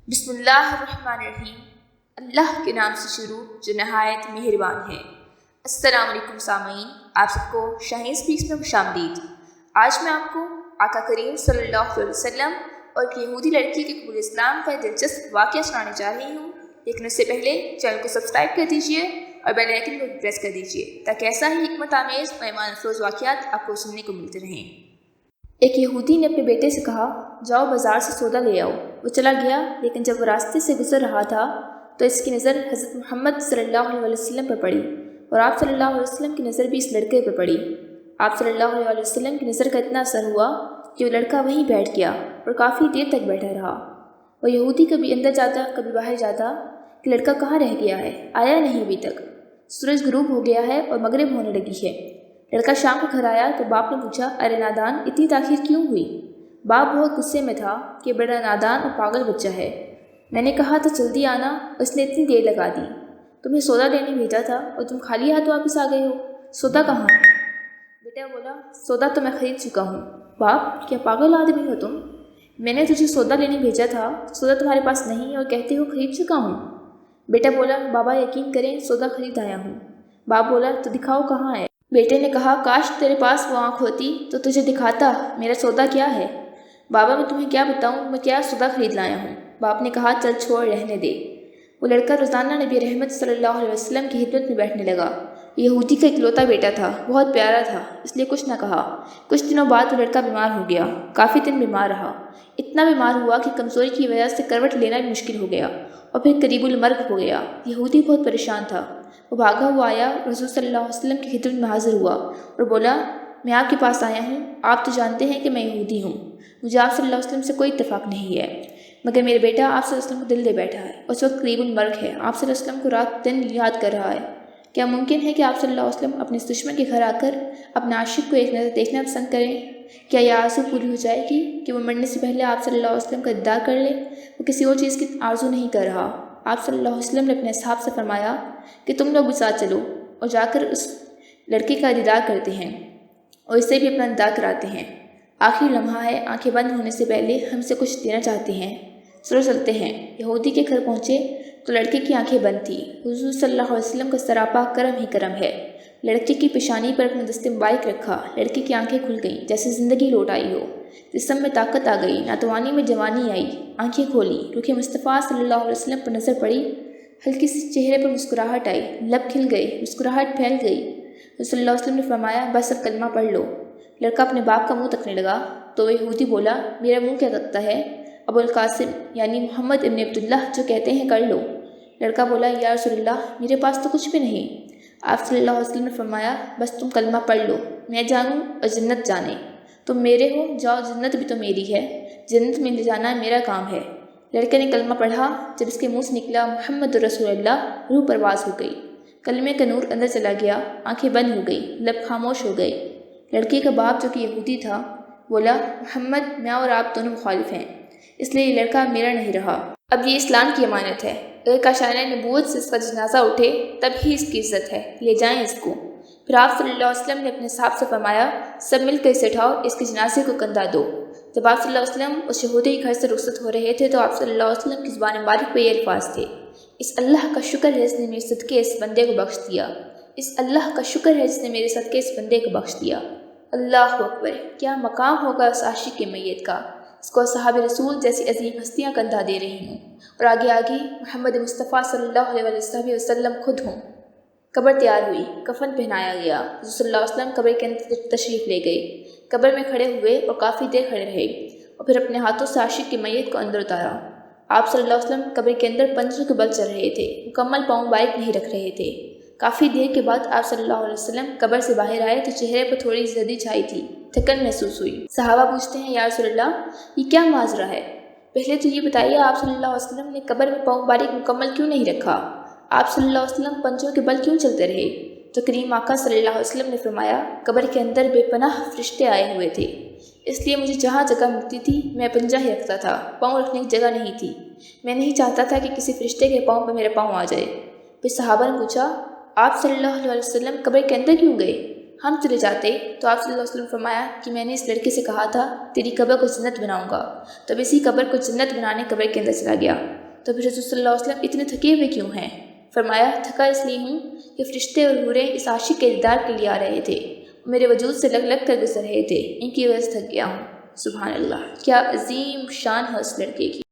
بسم اللہ الرحمن الرحیم۔ اللہ کے نام سے شروع جو نہایت مہربان ہے۔ السلام علیکم سامعین، آپ سب کو شاہین سپیکس میں خوش آمدید۔ آج میں آپ کو آقا کریم صلی اللہ علیہ وسلم اور ایک یہودی لڑکی کے قبول اسلام کا دلچسپ واقعہ سنانے جا رہی ہوں، لیکن اس سے پہلے چینل کو سبسکرائب کر دیجیے اور بیل آئیکن کو پریس کر دیجیے تاکہ ایسا ہی حکمت آمیز اور ایمان افروز واقعات آپ کو سننے کو ملتے رہیں۔ ایک یہودی نے اپنے بیٹے سے کہا، جاؤ بازار سے سودا لے آؤ۔ وہ چلا گیا، لیکن جب وہ راستے سے گزر رہا تھا تو اس کی نظر حضرت محمد صلی اللہ علیہ وسلم پر پڑی، اور آپ صلی اللہ علیہ وسلم کی نظر بھی اس لڑکے پر پڑی۔ آپ صلی اللہ علیہ وسلم کی نظر کا اتنا اثر ہوا کہ وہ لڑکا وہیں بیٹھ گیا اور کافی دیر تک بیٹھا رہا۔ وہ یہودی کبھی اندر جاتا کبھی باہر جاتا کہ لڑکا کہاں رہ گیا ہے، آیا نہیں ابھی تک۔ سورج غروب ہو گیا ہے اور مغرب ہونے لگی ہے۔ لڑکا شام کو گھر آیا تو باپ نے پوچھا، ارے نادان، اتنی تاخیر کیوں ہوئی؟ باپ بہت غصے میں تھا کہ بڑا نادان اور پاگل بچہ ہے، میں نے کہا تو جلدی آنا، اس نے اتنی دیر لگا دی۔ تمہیں سودا لینے بھیجا تھا اور تم خالی ہاتھ واپس آ گئے ہو، سودا کہاں ہے؟ بیٹا بولا، سودا تو میں خرید چکا ہوں۔ باپ، کیا پاگل آدمی ہو تم؟ میں نے تجھے سودا لینے بھیجا تھا، سودا تمہارے پاس نہیں اور کہتے ہو خرید چکا ہوں۔ بیٹا بولا، بابا یقین کریں، سودا خرید آیا ہوں۔ باپ بولا، تو دکھاؤ کہاں ہے؟ بیٹے نے کہا، کاش تیرے پاس وہ آنکھ ہوتی تو تجھے دکھاتا میرا سودا کیا ہے۔ بابا، میں تمہیں کیا بتاؤں میں کیا سودا خرید لایا ہوں۔ باپ نے کہا، چل چھوڑ، رہنے دے۔ وہ لڑکا روزانہ نبی رحمت صلی اللہ علیہ وسلم کی خدمت میں بیٹھنے لگا۔ یہودی کا اکلوتا بیٹا تھا، بہت پیارا تھا، اس لیے کچھ نہ کہا۔ کچھ دنوں بعد وہ لڑکا بیمار ہو گیا، کافی دن بیمار رہا، اتنا بیمار ہوا کہ کمزوری کی وجہ سے کروٹ لینا بھی مشکل ہو گیا اور پھر قریب المرگ ہو گیا۔ یہودی بہت پریشان تھا، وہ بھاگا ہوا آیا، رسول صلی اللہ علیہ وسلم کی خدمت میں حاضر ہوا اور بولا، میں آپ کے پاس آیا ہوں، آپ تو جانتے ہیں کہ میں یہودی ہوں، مجھے آپ صلی اللہ علیہ وسلم سے کوئی اتفاق نہیں ہے، مگر میرا بیٹا آپ صلی اللہ علیہ وسلم کو دل دے بیٹھا ہے، اس وقت قریب المرگ ہے، آپ صلی اللہ علیہ وسلم کو رات دن یاد کر رہا ہے۔ کیا ممکن ہے کہ آپ صلی اللہ علیہ وسلم اپنے اس دشمن کے گھر آ کر اپنے عاشق کو ایک نظر دیکھنا پسند کریں؟ کیا یہ آرزو پوری ہو جائے گی کہ وہ مرنے سے پہلے آپ صلی اللہ علیہ وسلم کا دیدار کر لے؟ وہ کسی اور چیز کی آرزو نہیں کر رہا۔ آپ صلی اللہ علیہ وسلم نے اپنے اصحاب سے فرمایا کہ تم لوگ بھی ساتھ چلو اور جا کر اس لڑکے کا دیدار کرتے ہیں اور اسے بھی اپنا دیدار کراتے ہیں۔ آخری لمحہ ہے، آنکھیں بند ہونے سے پہلے ہم سے کچھ دینا چاہتے ہیں، چلو چلتے ہیں۔ یہودی کے گھر پہنچے تو لڑکے کی آنکھیں بند تھیں۔ حضور صلی اللہ علیہ وسلم کا سراپا کرم ہی کرم ہے۔ لڑکے کی پیشانی پر اپنا دست مبارک رکھا، لڑکے کی آنکھیں کھل گئیں جیسے زندگی لوٹ آئی ہو، جسم میں طاقت آ گئی، ناتوانی میں جوانی آئی، آنکھیں کھولی، رخ مصطفیٰ صلی اللہ علیہ وسلم پر نظر پڑی، ہلکی سی چہرے پر مسکراہٹ آئی، لب کھل گئے، مسکراہٹ پھیل گئی۔ رسول صلی اللہ علیہ وسلم نے فرمایا، بس اب کلمہ پڑھ لو۔ لڑکا اپنے باپ کا منہ تکنے لگا تو وہ یہودی بولا، میرا منہ کیا تکتا ہے؟ ابو القاسم یعنی محمد ابن عبداللہ جو کہتے ہیں کر لو۔ لڑکا بولا، یا رسول اللہ، میرے پاس تو کچھ بھی نہیں۔ آپ صلی اللہ علیہ وسلم نے فرمایا، بس تم کلمہ پڑھ لو، میں جانوں اور جنت جانے، تم میرے ہو، جاؤ، جنت بھی تو میری ہے، جنت میں لے جانا میرا کام ہے۔ لڑکے نے کلمہ پڑھا، جب اس کے منہ سے نکلا محمد رسول اللہ، روح پرواز ہو گئی، کلمے کا نور اندر چلا گیا، آنکھیں بند ہو گئی، لب خاموش ہو گئے۔ لڑکے کا باپ جو کہ یہودی تھا بولا، محمد، میں اور آپ دونوں مخالف ہیں، اس لیے یہ لڑکا میرا نہیں رہا، اب یہ اسلام کی امانت ہے، اگر کاشانہ نبوت سے اس کا جنازہ اٹھے تب ہی اس کی عزت ہے، لے جائیں اس کو۔ پھر آپ صلی اللہ علیہ وسلم نے اپنے صحابہ سے فرمایا، سب مل کر اسے اٹھاؤ، اس کے جنازے کو کندھا دو۔ جب آپ صلی اللہ علیہ وسلم اس یہودی کے گھر سے رخصت ہو رہے تھے تو آپ صلی اللہ علیہ وسلم کی زبان مبارک پہ یہ الفاظ تھے، اس اللہ کا شکر ہے جس نے میرے صدقے اس بندے کو بخش دیا، اس اللہ کا شکر ہے جس نے میرے صدقے اس بندے کو بخش دیا۔ اللہ اکبر، کیا مقام ہوگا اس عاشق کے میت کا، اس کو صحابہ رسول جیسی عظیم ہستیاں کندھا دے رہی ہوں اور آگے آگے محمد مصطفیٰ صلی اللہ علیہ وسلم خود ہوں۔ قبر تیار ہوئی، کفن پہنایا گیا، حضور صلی اللہ علیہ وسلم قبر کے اندر تشریف لے گئے، قبر میں کھڑے ہوئے اور کافی دیر کھڑے رہے اور پھر اپنے ہاتھوں سے عاشق کی میت کو اندر اتارا۔ آپ صلی اللہ علیہ وسلم قبر کے اندر پنجوں کے بل چل رہے تھے، مکمل پاؤں باریک نہیں رکھ رہے تھے۔ کافی دیر کے بعد آپ صلی اللہ علیہ وسلم قبر سے باہر آئے تو چہرے پر تھوڑی زردی چھائی تھی، تھکن محسوس ہوئی۔ صحابہ پوچھتے ہیں، یا رسول اللہ، یہ کیا معاذرہ ہے؟ پہلے تو یہ بتائیے آپ صلی اللہ علیہ وسلم نے قبر میں پاؤں باریک مکمل کیوں نہیں رکھا؟ آپ صلی اللہ علیہ وسلم پنجوں کے بل کیوں چلتے رہے؟ تو کریم آقا صلی اللہ علیہ وسلم نے فرمایا، قبر کے اندر بے پناہ فرشتے آئے ہوئے تھے، اس لیے مجھے جہاں جگہ ملتی تھی میں پنجہ ہی رکھتا تھا، پاؤں رکھنے کی جگہ نہیں تھی، میں نہیں چاہتا تھا کہ کسی فرشتے کے پاؤں پہ میرے پاؤں آ جائے۔ پھر صحابہ نے پوچھا، آپ صلی اللہ علیہ وسلم قبر کے اندر کیوں گئے؟ ہم چلے جاتے تو آپ صلی اللہ علیہ وسلم فرمایا کہ میں نے اس لڑکے سے کہا تھا تیری قبر کو جنت بناؤں گا، تب اسی قبر کو جنت بنانے قبر کے اندر چلا گیا۔ تو پھر رسول صلی اللہ علیہ وسلم اتنے تھکے ہوئے کیوں ہیں؟ فرمایا تھکا اس لیے ہوں کہ فرشتے اور حوریں اس عاشق کے دیدار کے لیے آ رہے تھے، میرے وجود سے لگ لگ کر گزر رہے تھے، ان کی وجہ سے تھک گیا ہوں۔ سبحان اللہ، کیا عظیم شان ہے اس لڑکے کی۔